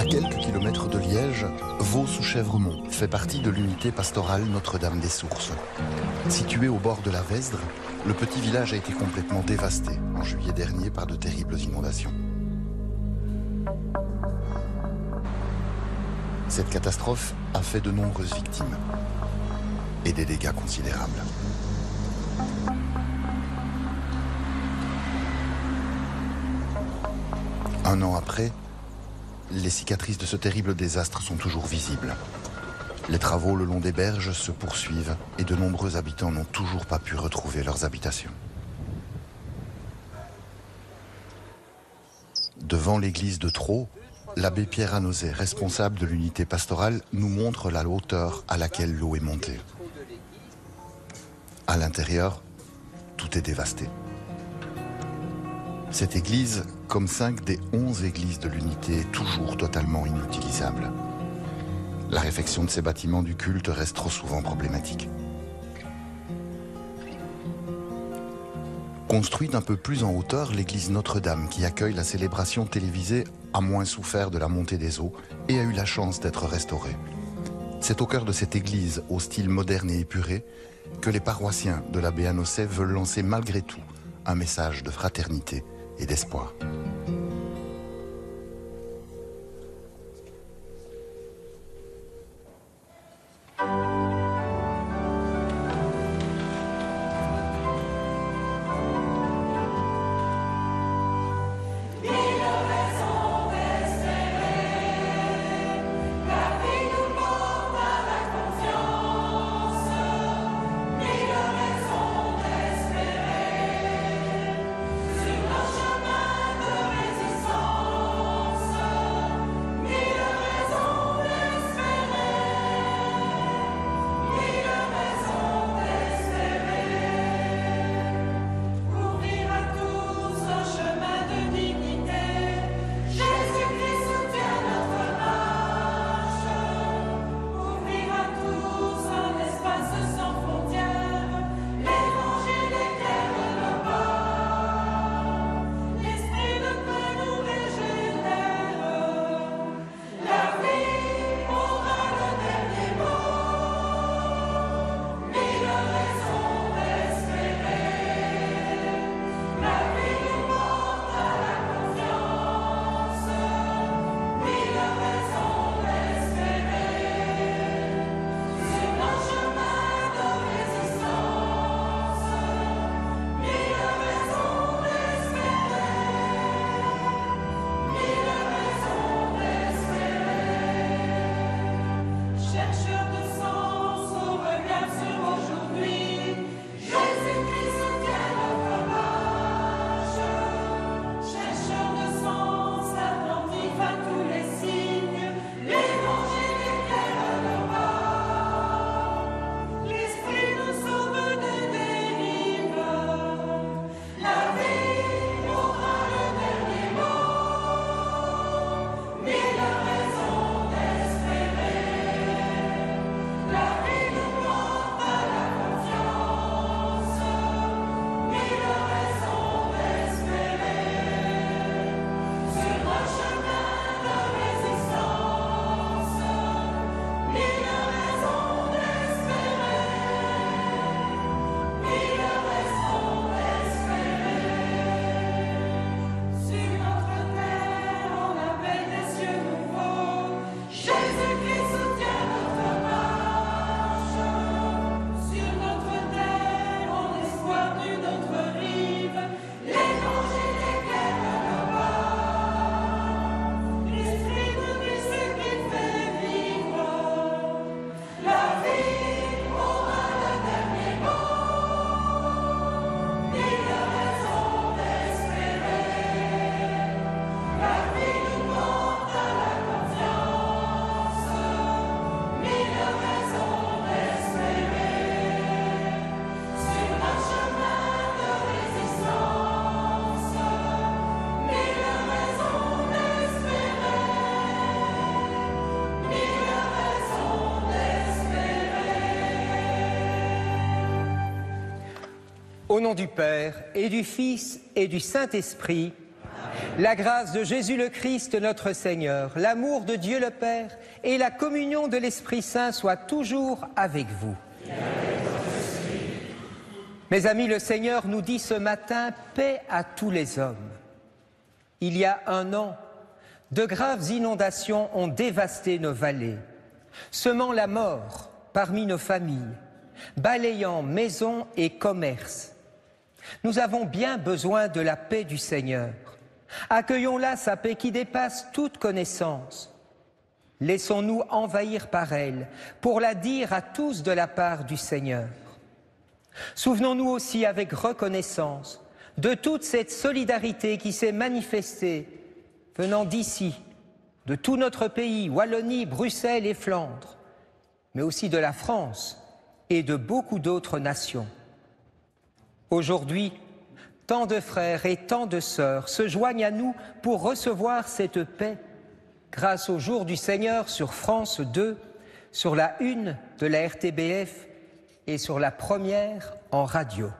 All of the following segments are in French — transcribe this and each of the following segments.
quelques kilomètres de Liège, Vaux-sous-Chèvremont fait partie de l'unité pastorale Notre-Dame des Sources. Situé au bord de la Vesdre, le petit village a été complètement dévasté en juillet dernier par de terribles inondations. Cette catastrophe a fait de nombreuses victimes et des dégâts considérables. Un an après, les cicatrices de ce terrible désastre sont toujours visibles. Les travaux le long des berges se poursuivent et de nombreux habitants n'ont toujours pas pu retrouver leurs habitations. Devant l'église de Thros, l'abbé Pierre Annozet, responsable de l'unité pastorale, nous montre la hauteur à laquelle l'eau est montée. À l'intérieur, tout est dévasté. Cette église, comme 5 des 11 églises de l'unité, est toujours totalement inutilisable. La réfection de ces bâtiments du culte reste trop souvent problématique. Construite un peu plus en hauteur, l'église Notre-Dame, qui accueille la célébration télévisée, a moins souffert de la montée des eaux et a eu la chance d'être restaurée. C'est au cœur de cette église, au style moderne et épuré, que les paroissiens de l'abbé Annozet veulent lancer malgré tout un message de fraternité et d'espoir. Au nom du Père, et du Fils, et du Saint-Esprit. La grâce de Jésus le Christ, notre Seigneur, l'amour de Dieu le Père et la communion de l'Esprit Saint soient toujours avec vous. Mes amis, le Seigneur nous dit ce matin « Paix à tous les hommes ». Il y a 1 an, de graves inondations ont dévasté nos vallées, semant la mort parmi nos familles, balayant maisons et commerces. Nous avons bien besoin de la paix du Seigneur. Accueillons-la, sa paix qui dépasse toute connaissance. Laissons-nous envahir par elle pour la dire à tous de la part du Seigneur. Souvenons-nous aussi avec reconnaissance de toute cette solidarité qui s'est manifestée venant d'ici, de tout notre pays, Wallonie, Bruxelles et Flandre, mais aussi de la France et de beaucoup d'autres nations. Aujourd'hui, tant de frères et tant de sœurs se joignent à nous pour recevoir cette paix grâce au Jour du Seigneur sur France 2, sur la 1 de la RTBF et sur la première en radio.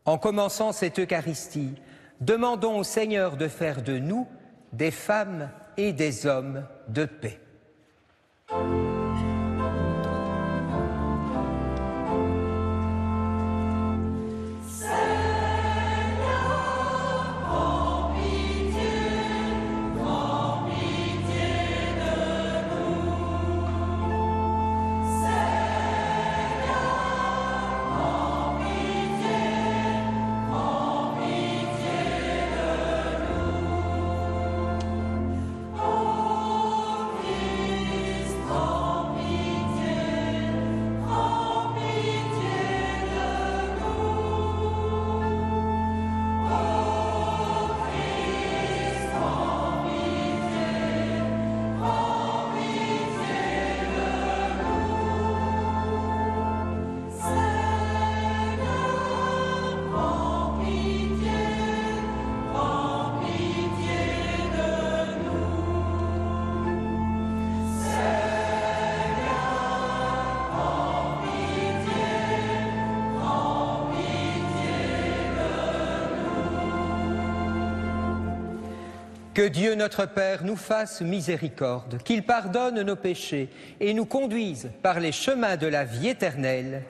En commençant cette Eucharistie, demandons au Seigneur de faire de nous des femmes et des hommes de paix. Que Dieu notre Père nous fasse miséricorde, qu'il pardonne nos péchés et nous conduise par les chemins de la vie éternelle.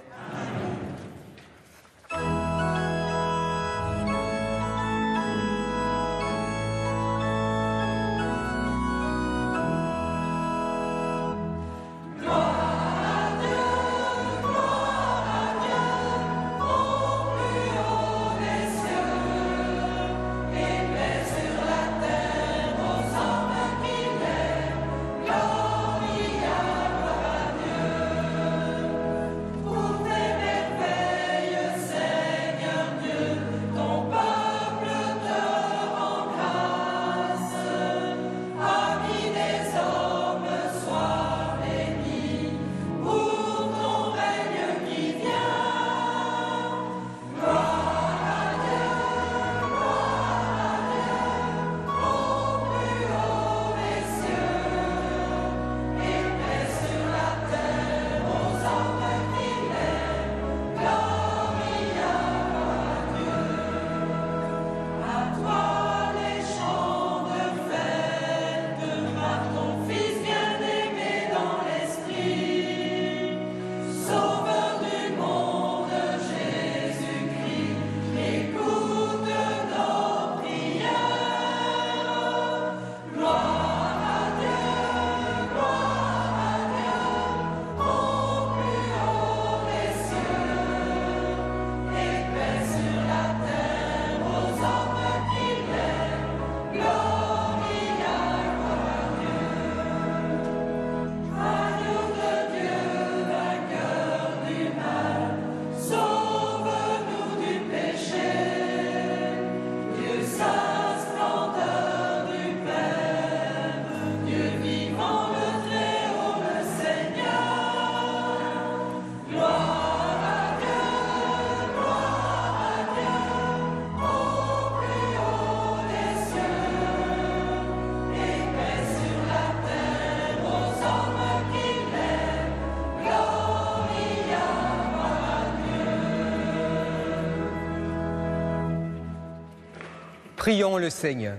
Prions le Seigneur.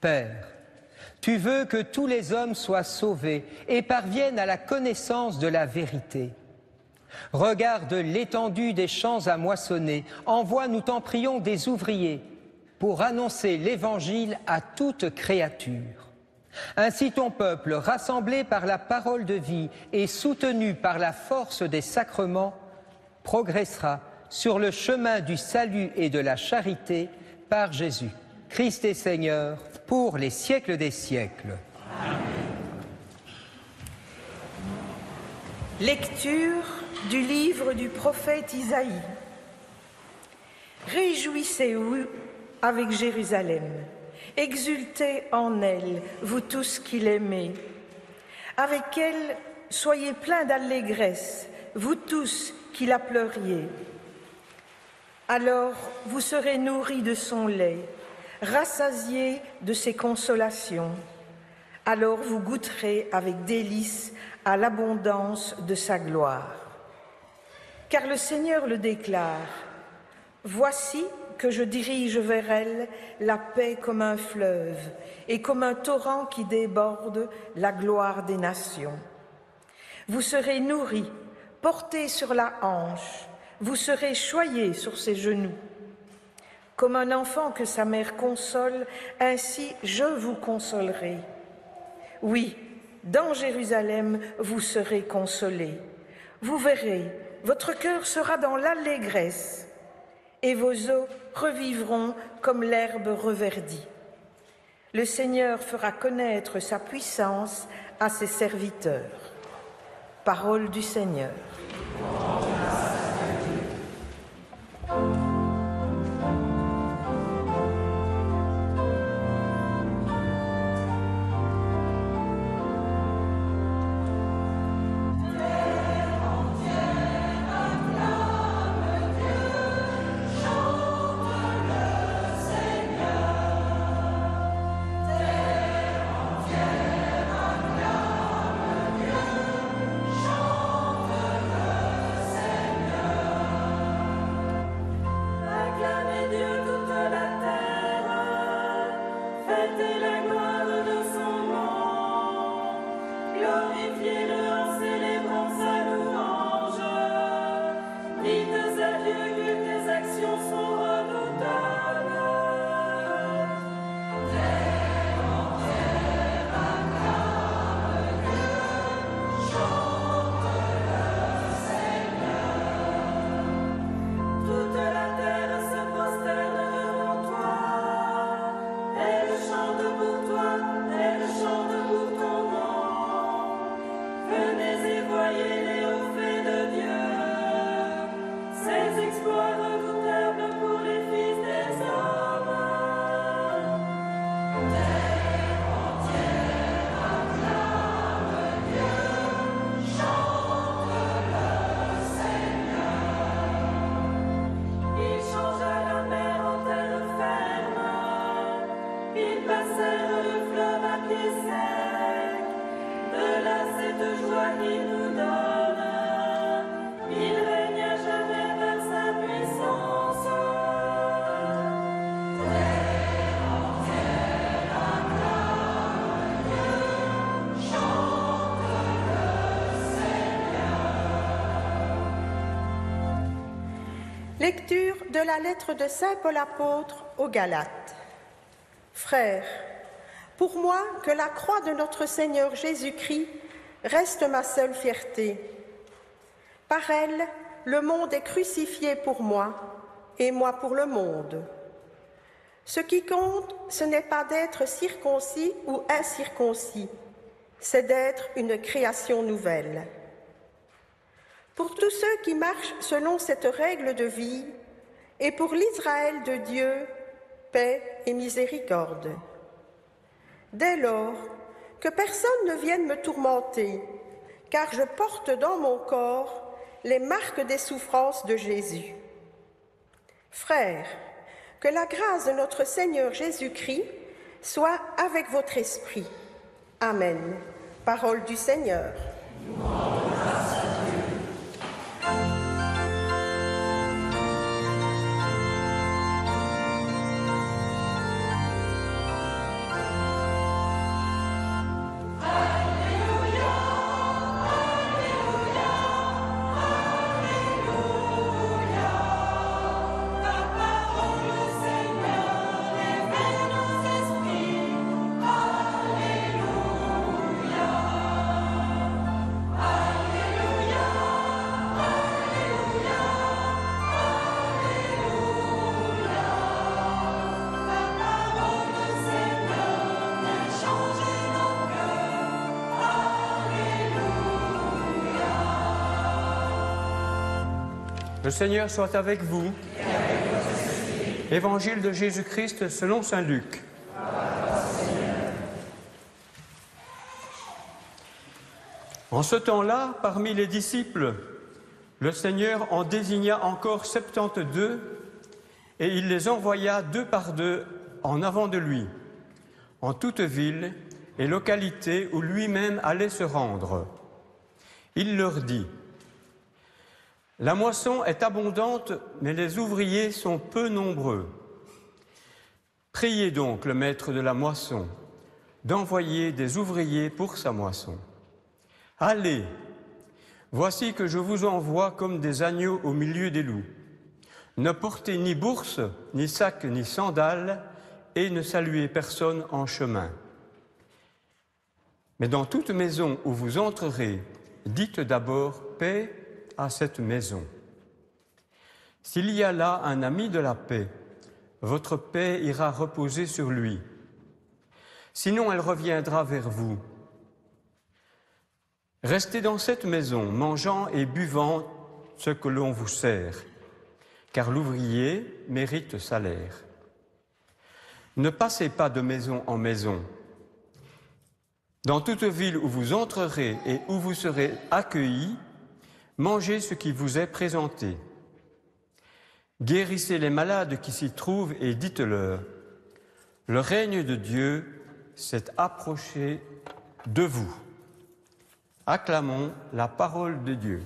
Père, tu veux que tous les hommes soient sauvés et parviennent à la connaissance de la vérité. Regarde l'étendue des champs à moissonner, envoie, nous t'en prions, des ouvriers pour annoncer l'Évangile à toute créature. Ainsi ton peuple, rassemblé par la parole de vie et soutenu par la force des sacrements, progressera sur le chemin du salut et de la charité par Jésus, Christ et Seigneur, pour les siècles des siècles. Amen. Lecture du livre du prophète Isaïe. Réjouissez-vous avec Jérusalem, exultez en elle, vous tous qui l'aimez. Avec elle, soyez pleins d'allégresse, vous tous qui la pleuriez. Alors vous serez nourris de son lait, rassasiés de ses consolations. Alors vous goûterez avec délice à l'abondance de sa gloire. Car le Seigneur le déclare, « Voici que je dirige vers elle la paix comme un fleuve et comme un torrent qui déborde la gloire des nations. Vous serez nourris, portés sur la hanche, vous serez choyés sur ses genoux. Comme un enfant que sa mère console, ainsi je vous consolerai. Oui, dans Jérusalem, vous serez consolés. Vous verrez, votre cœur sera dans l'allégresse, et vos os revivront comme l'herbe reverdie. Le Seigneur fera connaître sa puissance à ses serviteurs. » Parole du Seigneur. Lecture de la lettre de saint Paul apôtre aux Galates. Frères, pour moi, que la croix de notre Seigneur Jésus-Christ reste ma seule fierté. Par elle, le monde est crucifié pour moi et moi pour le monde. Ce qui compte, ce n'est pas d'être circoncis ou incirconcis, c'est d'être une création nouvelle. Pour tous ceux qui marchent selon cette règle de vie, et pour l'Israël de Dieu, paix et miséricorde. Dès lors, que personne ne vienne me tourmenter, car je porte dans mon corps les marques des souffrances de Jésus. Frères, que la grâce de notre Seigneur Jésus-Christ soit avec votre esprit. Amen. Parole du Seigneur. Le Seigneur soit avec vous. Évangile de Jésus-Christ selon saint Luc. En ce temps-là, parmi les disciples, le Seigneur en désigna encore 72 et il les envoya 2 par 2 en avant de lui, en toute ville et localité où lui-même allait se rendre. Il leur dit : la moisson est abondante, mais les ouvriers sont peu nombreux. Priez donc le maître de la moisson d'envoyer des ouvriers pour sa moisson. Allez, voici que je vous envoie comme des agneaux au milieu des loups. Ne portez ni bourse, ni sac, ni sandales, et ne saluez personne en chemin. Mais dans toute maison où vous entrerez, dites d'abord paix à cette maison. S'il y a là un ami de la paix, votre paix ira reposer sur lui. Sinon, elle reviendra vers vous. Restez dans cette maison, mangeant et buvant ce que l'on vous sert, car l'ouvrier mérite salaire. Ne passez pas de maison en maison. Dans toute ville où vous entrerez et où vous serez accueillis, mangez ce qui vous est présenté. Guérissez les malades qui s'y trouvent et dites-leur : le règne de Dieu s'est approché de vous. Acclamons la parole de Dieu.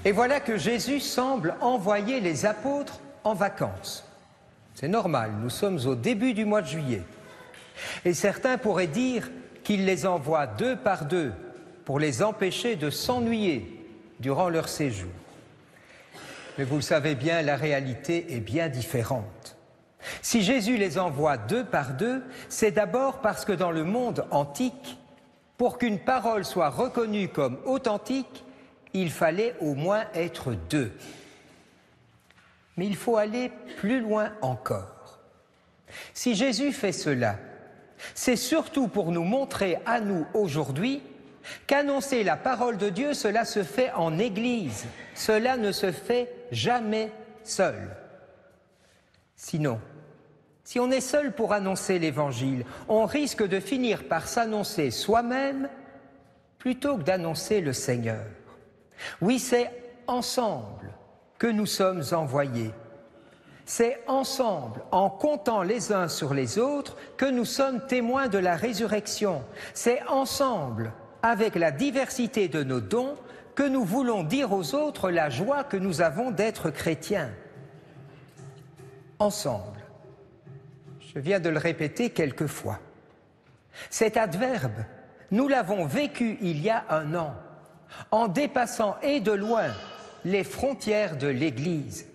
Et voilà que Jésus semble envoyer les apôtres en vacances. C'est normal, nous sommes au début du mois de juillet. Et certains pourraient dire qu'il les envoie 2 par 2 pour les empêcher de s'ennuyer durant leur séjour. Mais vous le savez bien, la réalité est bien différente. Si Jésus les envoie 2 par 2, c'est d'abord parce que dans le monde antique, pour qu'une parole soit reconnue comme authentique, il fallait au moins être 2. Mais il faut aller plus loin encore. Si Jésus fait cela, c'est surtout pour nous montrer à nous aujourd'hui qu'annoncer la parole de Dieu, cela se fait en Église. Cela ne se fait jamais seul. Sinon, si on est seul pour annoncer l'Évangile, on risque de finir par s'annoncer soi-même plutôt que d'annoncer le Seigneur. Oui, c'est ensemble que nous sommes envoyés. C'est ensemble, en comptant les uns sur les autres, que nous sommes témoins de la résurrection. C'est ensemble, avec la diversité de nos dons, que nous voulons dire aux autres la joie que nous avons d'être chrétiens. Ensemble. Je viens de le répéter quelques fois. Cet adverbe, nous l'avons vécu il y a 1 an, en dépassant et de loin les frontières de l'Église.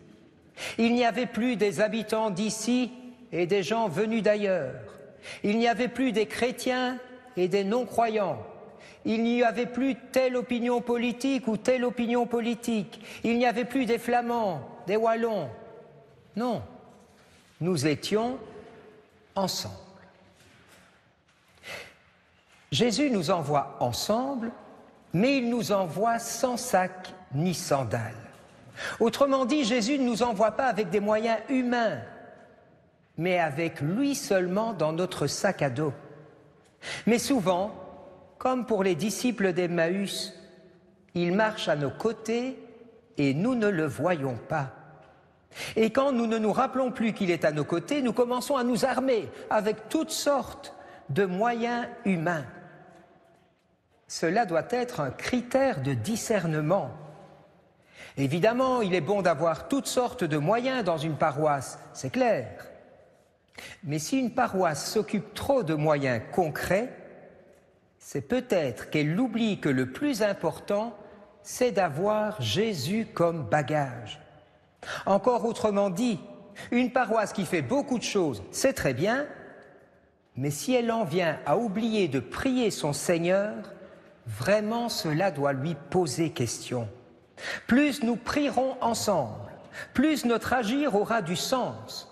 Il n'y avait plus des habitants d'ici et des gens venus d'ailleurs. Il n'y avait plus des chrétiens et des non-croyants. Il n'y avait plus telle opinion politique ou telle opinion politique. Il n'y avait plus des Flamands, des Wallons. Non, nous étions ensemble. Jésus nous envoie ensemble, mais il nous envoie sans sac ni sandales. Autrement dit, Jésus ne nous envoie pas avec des moyens humains, mais avec lui seulement dans notre sac à dos. Mais souvent, comme pour les disciples d'Emmaüs, il marche à nos côtés et nous ne le voyons pas. Et quand nous ne nous rappelons plus qu'il est à nos côtés, nous commençons à nous armer avec toutes sortes de moyens humains. Cela doit être un critère de discernement. Évidemment, il est bon d'avoir toutes sortes de moyens dans une paroisse, c'est clair. Mais si une paroisse s'occupe trop de moyens concrets, c'est peut-être qu'elle oublie que le plus important, c'est d'avoir Jésus comme bagage. Encore autrement dit, Une paroisse qui fait beaucoup de choses, c'est très bien, mais si elle en vient à oublier de prier son Seigneur, vraiment cela doit lui poser question. Plus nous prierons ensemble, plus notre agir aura du sens.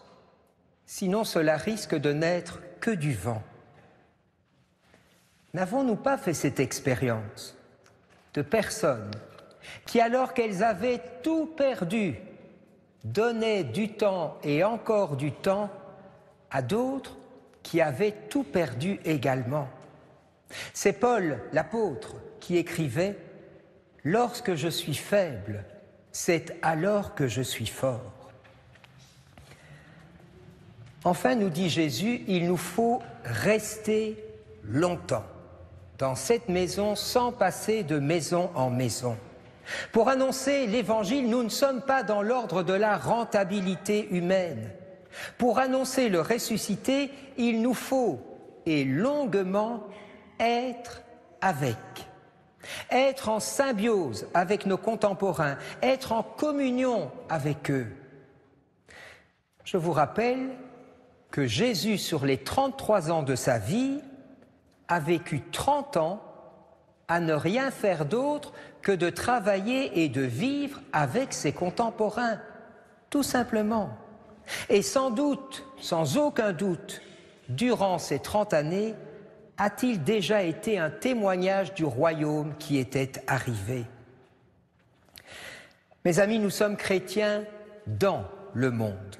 Sinon cela risque de n'être que du vent. N'avons-nous pas fait cette expérience de personnes qui, alors qu'elles avaient tout perdu, donnaient du temps et encore du temps à d'autres qui avaient tout perdu également? C'est Paul, l'apôtre, qui écrivait « Lorsque je suis faible, c'est alors que je suis fort ». Enfin, nous dit Jésus, il nous faut rester longtemps dans cette maison sans passer de maison en maison. Pour annoncer l'Évangile, nous ne sommes pas dans l'ordre de la rentabilité humaine. Pour annoncer le ressuscité, il nous faut, et longuement, être avec. Être en symbiose avec nos contemporains, être en communion avec eux. Je vous rappelle que Jésus, sur les 33 ans de sa vie, a vécu 30 ans à ne rien faire d'autre que de travailler et de vivre avec ses contemporains, tout simplement. Et sans doute, sans aucun doute, durant ces 30 années, a-t-il déjà été un témoignage du royaume qui était arrivé. Mes amis, nous sommes chrétiens dans le monde.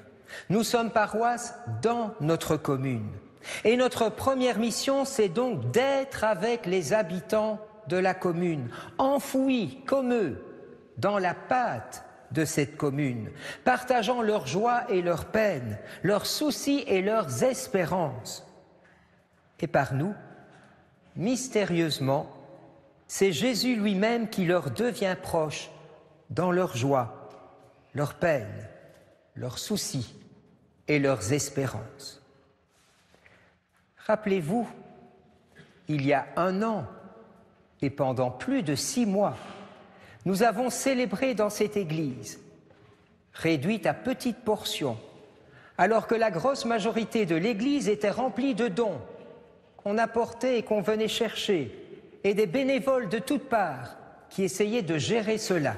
Nous sommes paroisses dans notre commune. Et notre première mission, c'est donc d'être avec les habitants de la commune, enfouis comme eux dans la pâte de cette commune, partageant leurs joies et leurs peines, leurs soucis et leurs espérances. Et par nous, mystérieusement, c'est Jésus lui-même qui leur devient proche dans leurs joies, leurs peines, leurs soucis et leurs espérances. Rappelez-vous, il y a 1 an, et pendant plus de 6 mois, nous avons célébré dans cette église, réduite à petites portions, alors que la grosse majorité de l'église était remplie de dons qu'on apportait et qu'on venait chercher, et des bénévoles de toutes parts qui essayaient de gérer cela.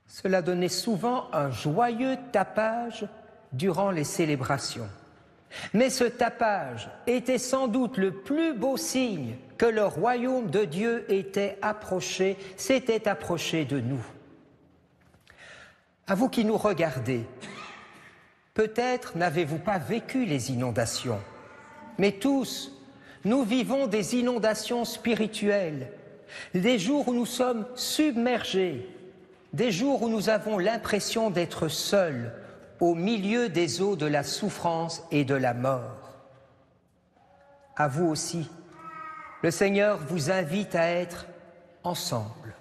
Cela donnait souvent un joyeux tapage durant les célébrations. Mais ce tapage était sans doute le plus beau signe que le royaume de Dieu s'était approché de nous. À vous qui nous regardez, peut-être n'avez-vous pas vécu les inondations, mais tous, nous vivons des inondations spirituelles, des jours où nous sommes submergés, des jours où nous avons l'impression d'être seuls, au milieu des eaux de la souffrance et de la mort. À vous aussi, le Seigneur vous invite à être ensemble,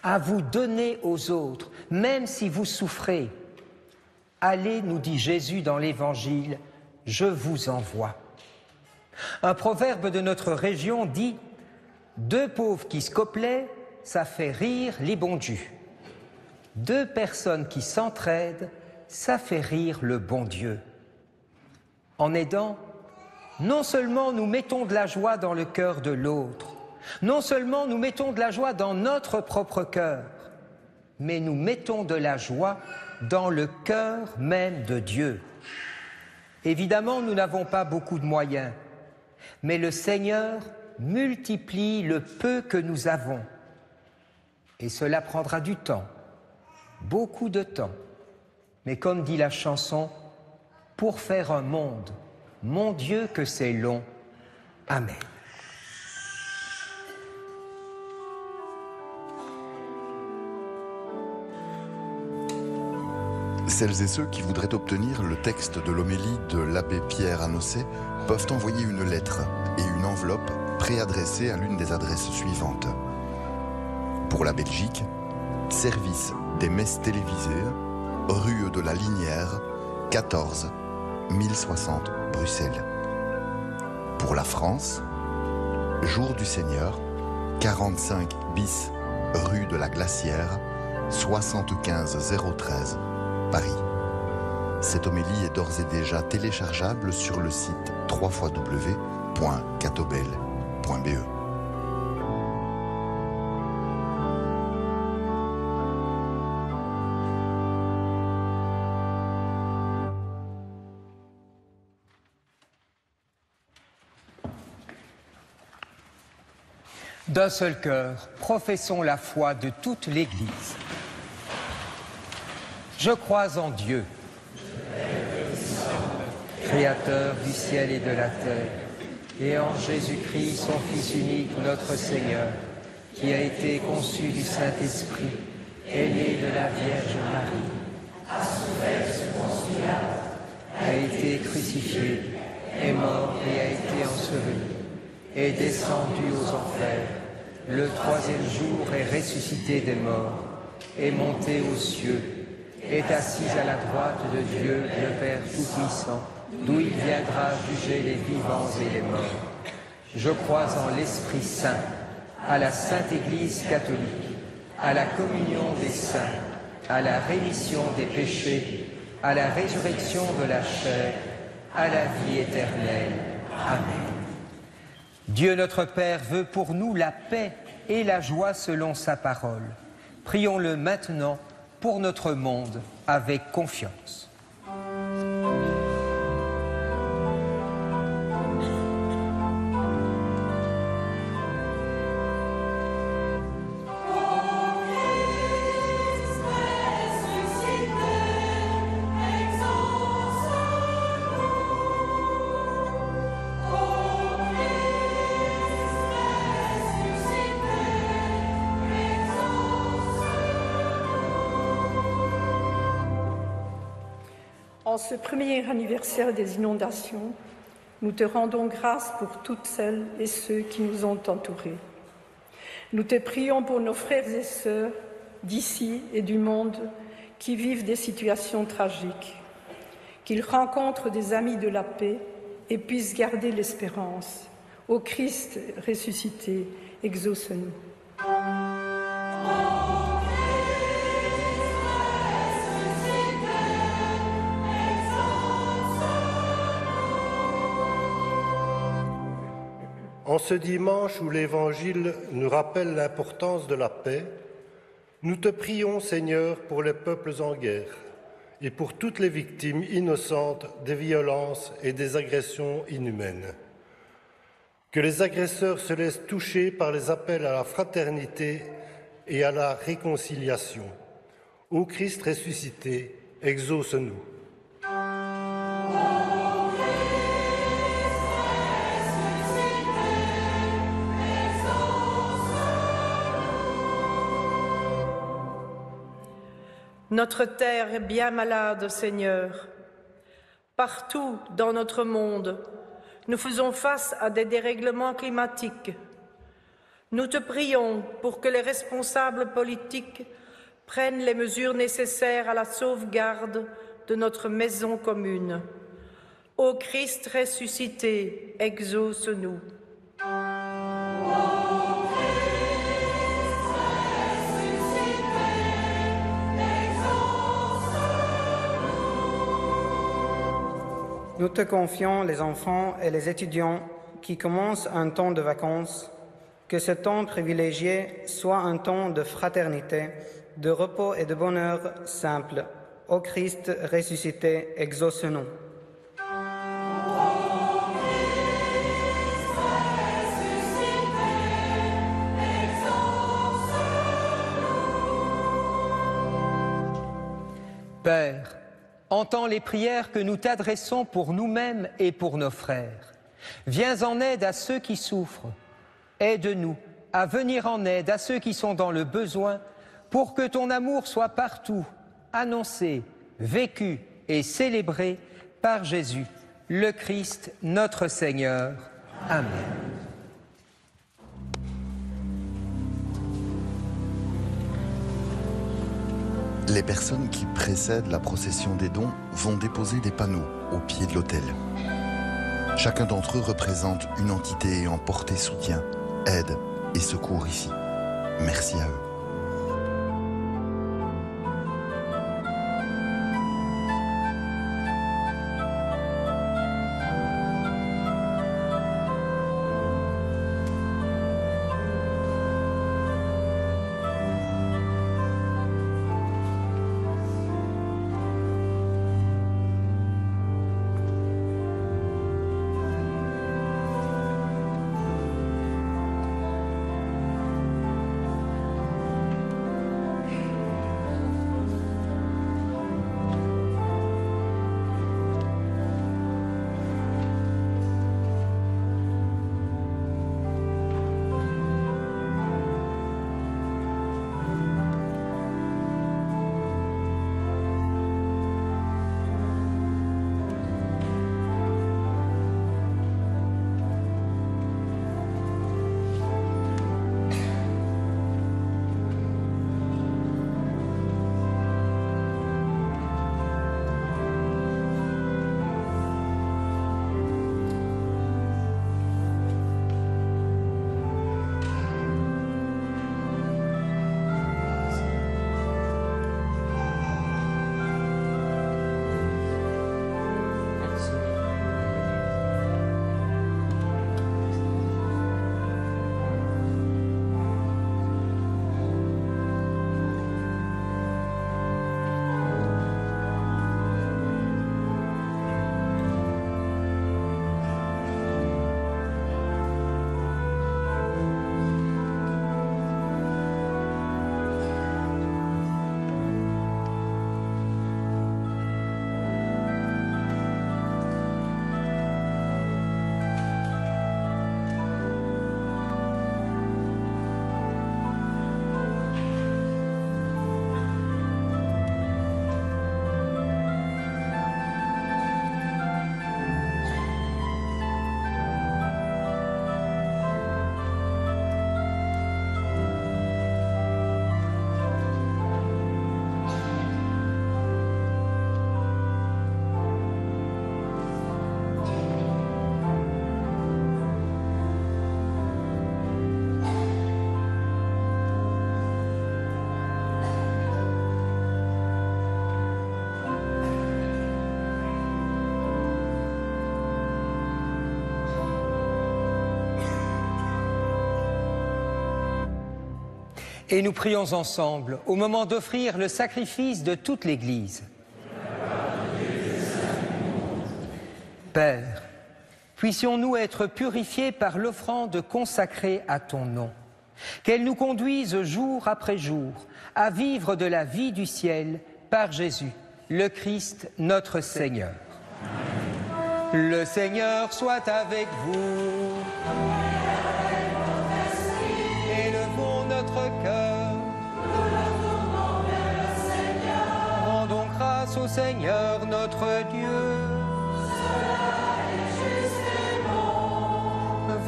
à vous donner aux autres, même si vous souffrez. Allez, nous dit Jésus dans l'Évangile, je vous envoie. Un proverbe de notre région dit « 2 pauvres qui se coplaient, ça fait rire les bons Dieu. 2 personnes qui s'entraident, ça fait rire le bon Dieu. » En aidant, non seulement nous mettons de la joie dans le cœur de l'autre, non seulement nous mettons de la joie dans notre propre cœur, mais nous mettons de la joie dans le cœur même de Dieu. Évidemment, nous n'avons pas beaucoup de moyens, mais le Seigneur multiplie le peu que nous avons. Et cela prendra du temps, beaucoup de temps. Mais comme dit la chanson, pour faire un monde, mon Dieu que c'est long. Amen. Celles et ceux qui voudraient obtenir le texte de l'homélie de l'abbé Pierre Anossé peuvent envoyer une lettre et une enveloppe préadressée à l'une des adresses suivantes. Pour la Belgique, service des messes télévisées, rue de la Linière, 14 1060 Bruxelles. Pour la France, Jour du Seigneur, 45 bis rue de la Glacière, 75 013 Paris. Cette homélie est d'ores et déjà téléchargeable sur le site www.catobel.be. D'un seul cœur, professons la foi de toute l'Église. Je crois en Dieu, Créateur du ciel et de la terre, et en Jésus-Christ, son Fils unique, notre Seigneur, qui a été conçu du Saint-Esprit, est né de la Vierge Marie, a souffert sous Ponce Pilate, a été crucifié, est mort et a été enseveli, est descendu aux enfers. Le troisième jour est ressuscité des morts, est monté aux cieux, est assis à la droite de Dieu, le Père Tout-Puissant, d'où il viendra juger les vivants et les morts. Je crois en l'Esprit Saint, à la Sainte Église catholique, à la communion des saints, à la rémission des péchés, à la résurrection de la chair, à la vie éternelle. Amen. Dieu notre Père veut pour nous la paix et la joie selon sa parole. Prions-le maintenant pour notre monde avec confiance. En ce premier anniversaire des inondations, nous te rendons grâce pour toutes celles et ceux qui nous ont entourés. Nous te prions pour nos frères et sœurs d'ici et du monde qui vivent des situations tragiques, qu'ils rencontrent des amis de la paix et puissent garder l'espérance. Ô Christ ressuscité, exauce-nous. En ce dimanche où l'Évangile nous rappelle l'importance de la paix, nous te prions, Seigneur, pour les peuples en guerre et pour toutes les victimes innocentes des violences et des agressions inhumaines. Que les agresseurs se laissent toucher par les appels à la fraternité et à la réconciliation. Ô Christ ressuscité, exauce-nous. Notre terre est bien malade, Seigneur. Partout dans notre monde, nous faisons face à des dérèglements climatiques. Nous te prions pour que les responsables politiques prennent les mesures nécessaires à la sauvegarde de notre maison commune. Ô Christ ressuscité, exauce-nous. Nous te confions les enfants et les étudiants qui commencent un temps de vacances, que ce temps privilégié soit un temps de fraternité, de repos et de bonheur simple. Ô Christ ressuscité, exauce-nous. Père, entends les prières que nous t'adressons pour nous-mêmes et pour nos frères. Viens en aide à ceux qui souffrent. Aide-nous à venir en aide à ceux qui sont dans le besoin, pour que ton amour soit partout annoncé, vécu et célébré par Jésus, le Christ, notre Seigneur. Amen. Les personnes qui précèdent la procession des dons vont déposer des panneaux au pied de l'autel. Chacun d'entre eux représente une entité ayant porté soutien, aide et secours ici. Merci à eux. Et nous prions ensemble au moment d'offrir le sacrifice de toute l'Église. Père, puissions-nous être purifiés par l'offrande consacrée à ton nom, qu'elle nous conduise jour après jour à vivre de la vie du ciel par Jésus, le Christ, notre Seigneur. Le Seigneur soit avec vous. Élevons notre cœur. Rendons grâce au Seigneur notre Dieu.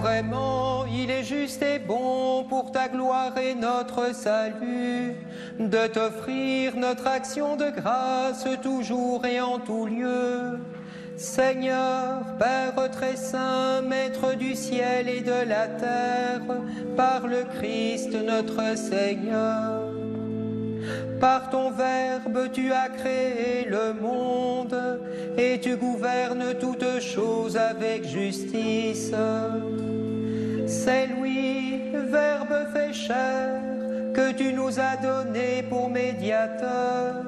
Vraiment, il est juste et bon pour ta gloire et notre salut de t'offrir notre action de grâce toujours et en tout lieu. Seigneur, Père très saint, Maître du ciel et de la terre, par le Christ notre Seigneur. Par ton Verbe, tu as créé le monde et tu gouvernes toutes choses avec justice. C'est lui, Verbe fait chair, que tu nous as donné pour médiateur.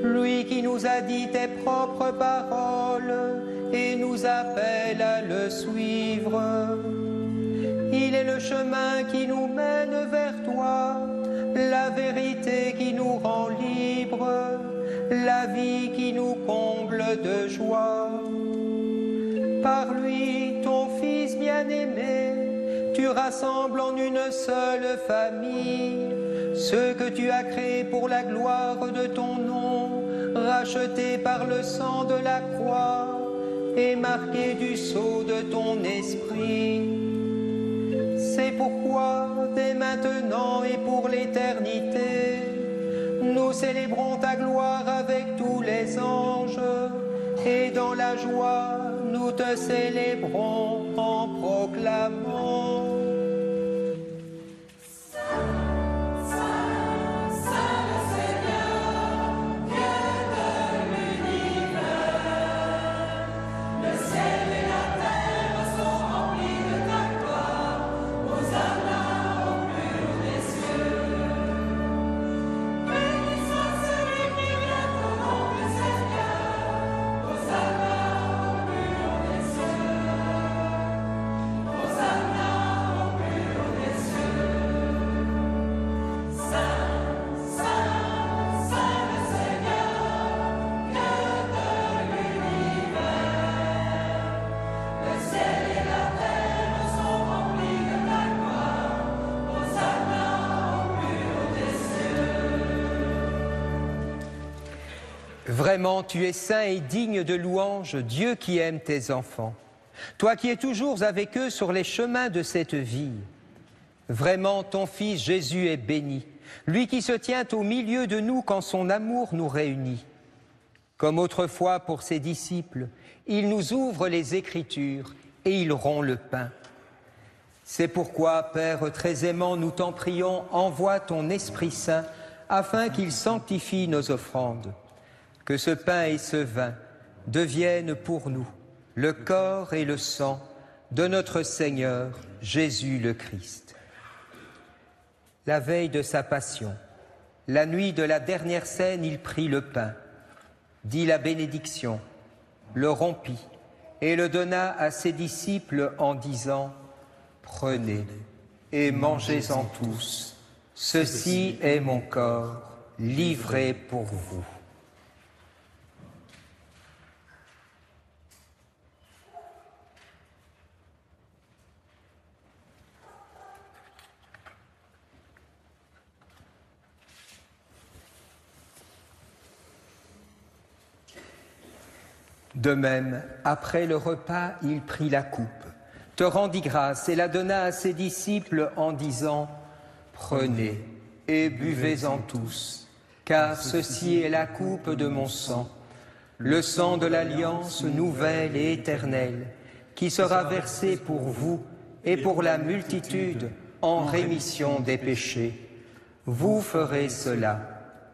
Lui qui nous a dit tes propres paroles et nous appelle à le suivre. Il est le chemin qui nous mène vers toi, la vérité qui nous rend libres, la vie qui nous comble de joie. Par lui, ton Fils bien-aimé, tu rassembles en une seule famille ceux que tu as créés pour la gloire de ton nom, rachetés par le sang de la croix et marqués du sceau de ton esprit. C'est pourquoi, dès maintenant et pour l'éternité, nous célébrons ta gloire avec tous les anges, et dans la joie, nous te célébrons en proclamant. Vraiment, tu es saint et digne de louange, Dieu qui aime tes enfants. Toi qui es toujours avec eux sur les chemins de cette vie. Vraiment, ton Fils Jésus est béni, lui qui se tient au milieu de nous quand son amour nous réunit. Comme autrefois pour ses disciples, il nous ouvre les Écritures et il rompt le pain. C'est pourquoi, Père très aimant, nous t'en prions, envoie ton Esprit Saint afin qu'il sanctifie nos offrandes. Que ce pain et ce vin deviennent pour nous le corps et le sang de notre Seigneur Jésus le Christ. La veille de sa passion, la nuit de la dernière scène, il prit le pain, dit la bénédiction, le rompit et le donna à ses disciples en disant « Prenez et mangez-en tous, ceci est mon corps livré pour vous. » De même, après le repas, il prit la coupe, te rendit grâce et la donna à ses disciples en disant « Prenez et buvez-en tous, car ceci est la coupe de mon sang, le sang de l'alliance nouvelle et éternelle, qui sera versé pour vous et pour la multitude en rémission des péchés. Vous ferez cela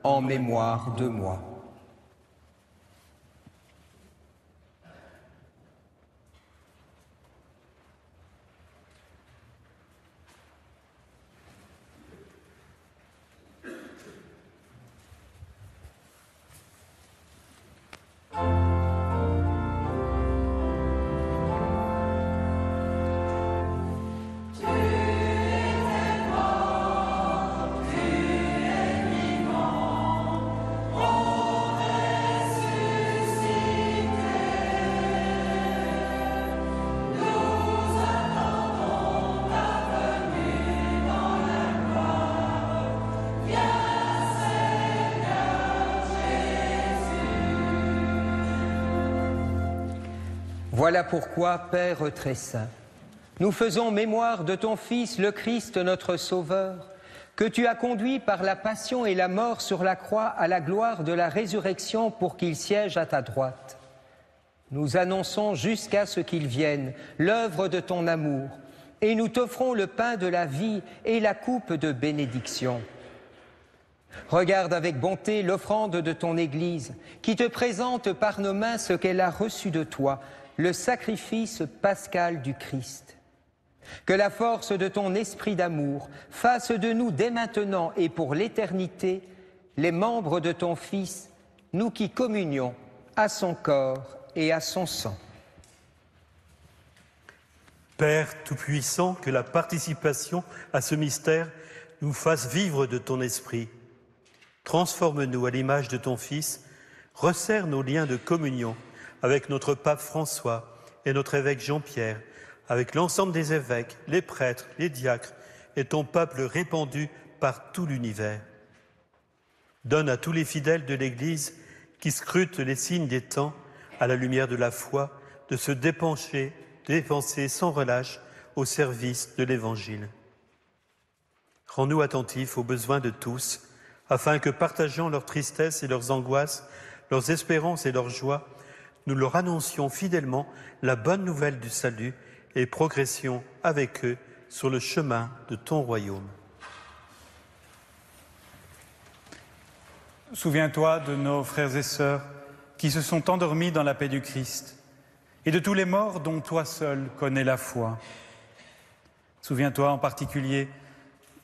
en mémoire de moi. » Voilà pourquoi, Père très saint, nous faisons mémoire de ton Fils, le Christ, notre Sauveur, que tu as conduit par la passion et la mort sur la croix à la gloire de la résurrection pour qu'il siège à ta droite. Nous annonçons jusqu'à ce qu'il vienne l'œuvre de ton amour, et nous t'offrons le pain de la vie et la coupe de bénédiction. Regarde avec bonté l'offrande de ton Église, qui te présente par nos mains ce qu'elle a reçu de toi, le sacrifice pascal du Christ. Que la force de ton esprit d'amour fasse de nous dès maintenant et pour l'éternité les membres de ton Fils, nous qui communions à son corps et à son sang. Père Tout-Puissant, que la participation à ce mystère nous fasse vivre de ton esprit. Transforme-nous à l'image de ton Fils, resserre nos liens de communion avec notre pape François et notre évêque Jean-Pierre, avec l'ensemble des évêques, les prêtres, les diacres et ton peuple répandu par tout l'univers. Donne à tous les fidèles de l'Église qui scrutent les signes des temps à la lumière de la foi de se dépenser sans relâche au service de l'Évangile. Rends-nous attentifs aux besoins de tous, afin que, partageant leurs tristesses et leurs angoisses, leurs espérances et leurs joies, nous leur annoncions fidèlement la bonne nouvelle du salut et progressions avec eux sur le chemin de ton royaume. Souviens-toi de nos frères et sœurs qui se sont endormis dans la paix du Christ et de tous les morts dont toi seul connais la foi. Souviens-toi en particulier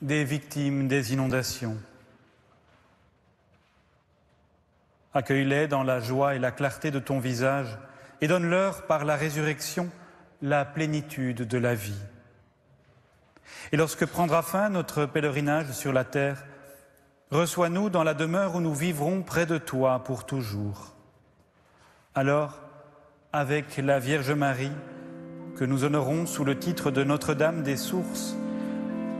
des victimes des inondations. Accueille-les dans la joie et la clarté de ton visage et donne-leur par la résurrection la plénitude de la vie. Et lorsque prendra fin notre pèlerinage sur la terre, reçois-nous dans la demeure où nous vivrons près de toi pour toujours. Alors, avec la Vierge Marie, que nous honorons sous le titre de Notre-Dame des Sources,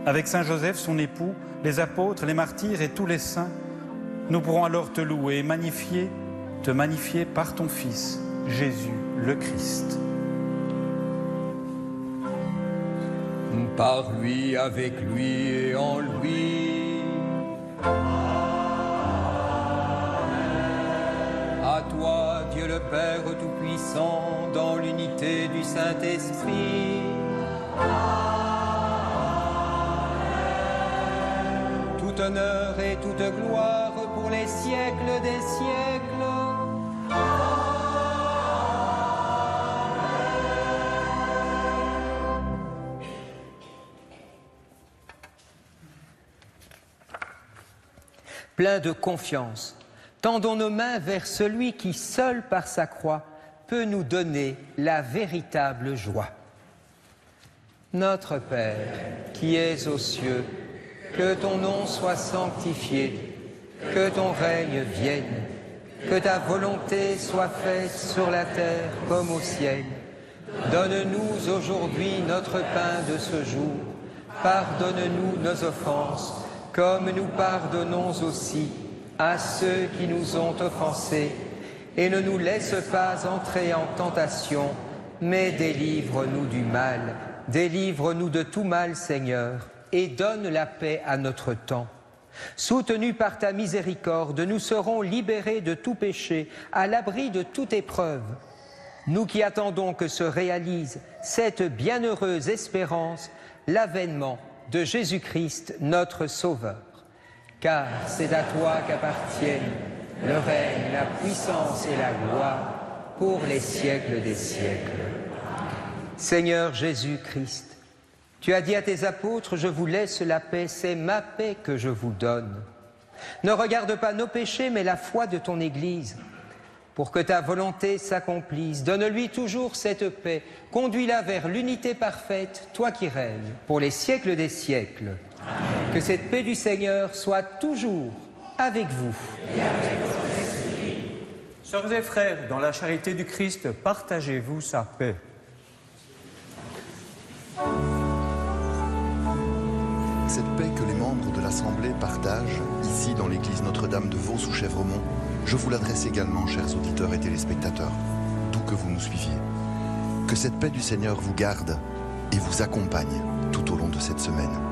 avec Saint Joseph, son époux, les apôtres, les martyrs et tous les saints, nous pourrons alors te louer et te magnifier par ton Fils, Jésus le Christ. Par lui, avec lui et en lui. À toi, Dieu le Père Tout-Puissant, dans l'unité du Saint-Esprit. Tout honneur et toute gloire pour les siècles des siècles. Plein de confiance, tendons nos mains vers celui qui, seul par sa croix, peut nous donner la véritable joie. Notre Père, qui es aux cieux, que ton nom soit sanctifié, que ton règne vienne, que ta volonté soit faite sur la terre comme au ciel. Donne-nous aujourd'hui notre pain de ce jour. Pardonne-nous nos offenses, comme nous pardonnons aussi à ceux qui nous ont offensés. Et ne nous laisse pas entrer en tentation, mais délivre-nous du mal. Délivre-nous de tout mal, Seigneur, et donne la paix à notre temps. Soutenus par ta miséricorde, nous serons libérés de tout péché, à l'abri de toute épreuve. Nous qui attendons que se réalise cette bienheureuse espérance, l'avènement de Jésus-Christ, notre Sauveur. Car c'est à toi qu'appartiennent le règne, la puissance et la gloire pour les siècles des siècles. Seigneur Jésus-Christ, tu as dit à tes apôtres, je vous laisse la paix, c'est ma paix que je vous donne. Ne regarde pas nos péchés, mais la foi de ton Église. Pour que ta volonté s'accomplisse, donne-lui toujours cette paix. Conduis-la vers l'unité parfaite, toi qui règnes, pour les siècles des siècles. Amen. Que cette paix du Seigneur soit toujours avec vous. Et avec votre esprit. Sœurs et frères, dans la charité du Christ, partagez-vous sa paix. Cette paix que les membres de l'Assemblée partagent, ici dans l'église Notre-Dame de Vaux sous Chèvremont, je vous l'adresse également, chers auditeurs et téléspectateurs, d'où que vous nous suiviez. Que cette paix du Seigneur vous garde et vous accompagne tout au long de cette semaine.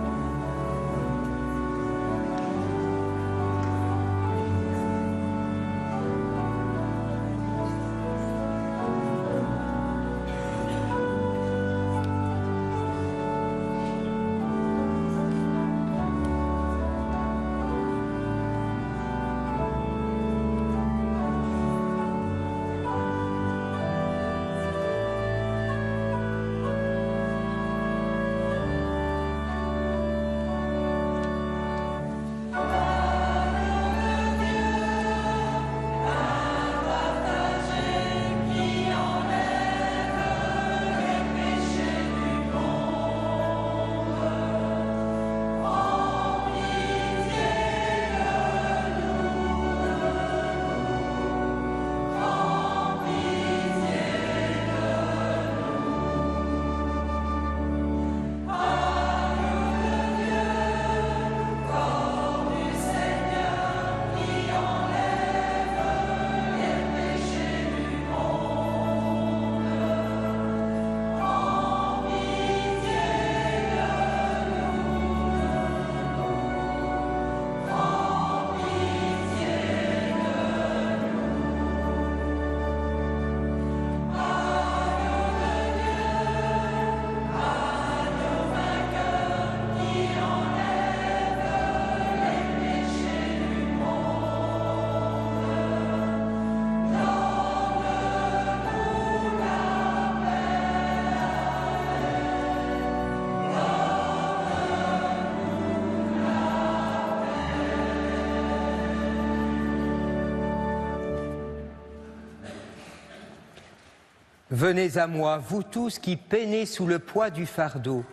Venez à moi, vous tous qui peinez sous le poids du fardeau,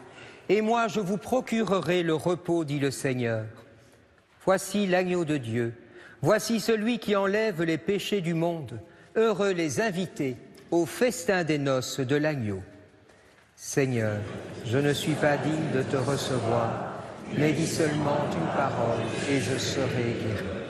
et moi je vous procurerai le repos, dit le Seigneur. Voici l'agneau de Dieu, voici celui qui enlève les péchés du monde. Heureux les invités au festin des noces de l'agneau. Seigneur, je ne suis pas digne de te recevoir, mais dis seulement une parole et je serai guéri.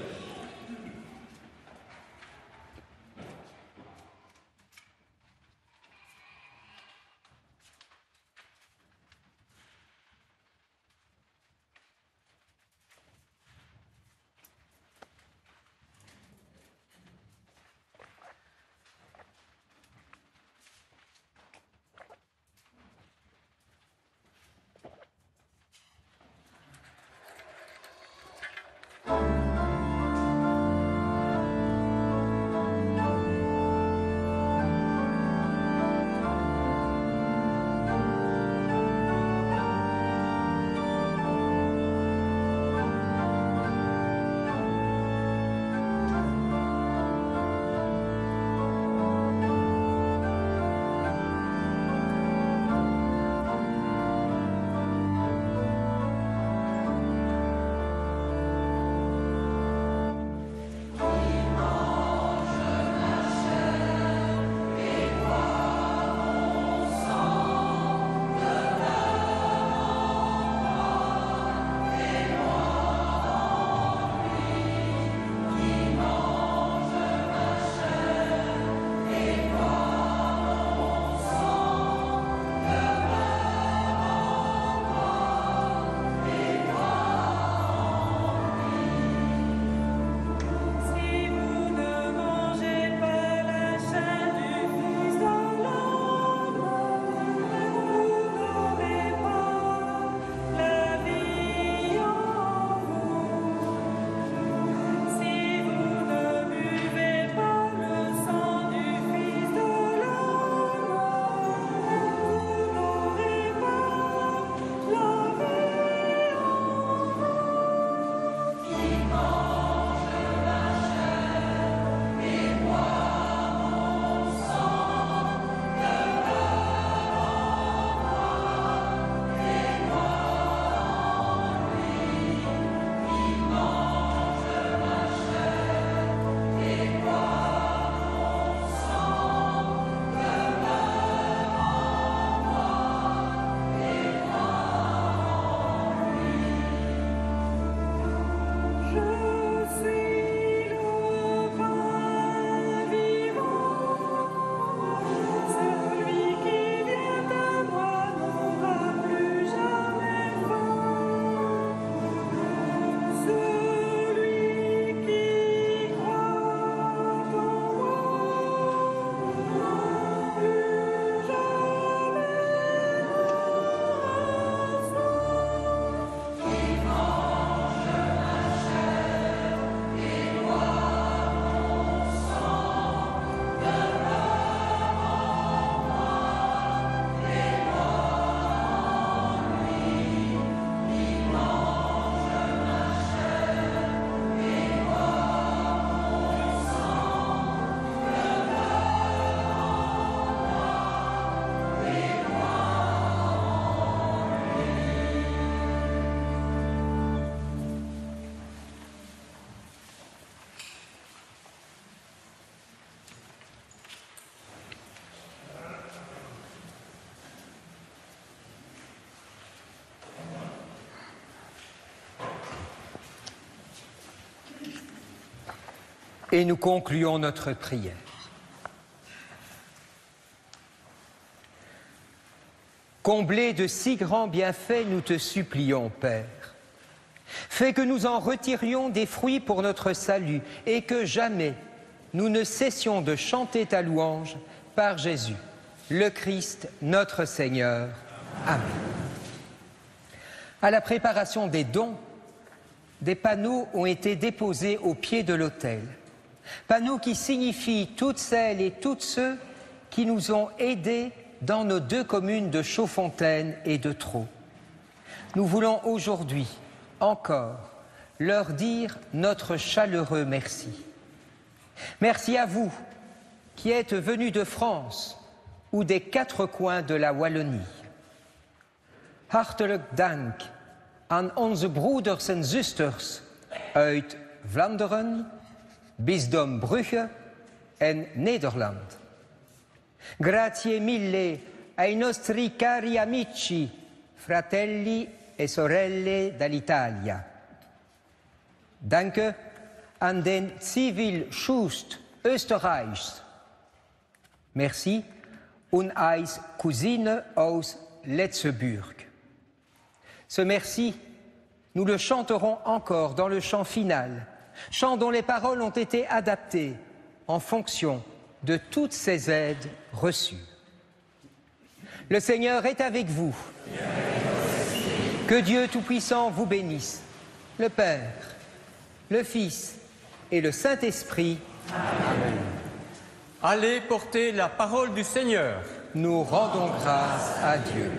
Et nous concluons notre prière. Comblés de si grands bienfaits, nous te supplions, Père. Fais que nous en retirions des fruits pour notre salut et que jamais nous ne cessions de chanter ta louange par Jésus, le Christ, notre Seigneur. Amen. À la préparation des dons, des panneaux ont été déposés au pied de l'autel. Panneaux qui signifient toutes celles et tous ceux qui nous ont aidés dans nos 2 communes de Chaudfontaine et de Thau. Nous voulons aujourd'hui encore leur dire notre chaleureux merci. Merci à vous qui êtes venus de France ou des 4 coins de la Wallonie. Hartelijk dank aan onze broeders en zusters uit Vlaanderen, Bisdom Brugge en Nederland. Grazie mille ai nostri cari amici, fratelli e sorelle dall'Italia. Danke an den Zivilschutz Österreichs. Merci und als Cousine aus Letzeburg. Ce merci, nous le chanterons encore dans le chant final, chant dont les paroles ont été adaptées en fonction de toutes ces aides reçues. Le Seigneur est avec vous. Que Dieu Tout-Puissant vous bénisse, le Père, le Fils et le Saint-Esprit. Amen. Allez porter la parole du Seigneur. Nous rendons grâce à Dieu.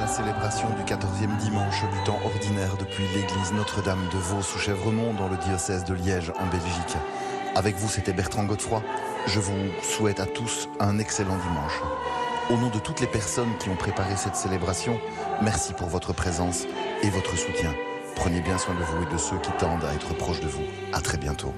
Célébration du 14e dimanche du temps ordinaire depuis l'église Notre-Dame de Vaux sous Chèvremont dans le diocèse de Liège en Belgique. Avec vous, c'était Bertrand Godefroy. Je vous souhaite à tous un excellent dimanche. Au nom de toutes les personnes qui ont préparé cette célébration, merci pour votre présence et votre soutien. Prenez bien soin de vous et de ceux qui tendent à être proches de vous. À très bientôt.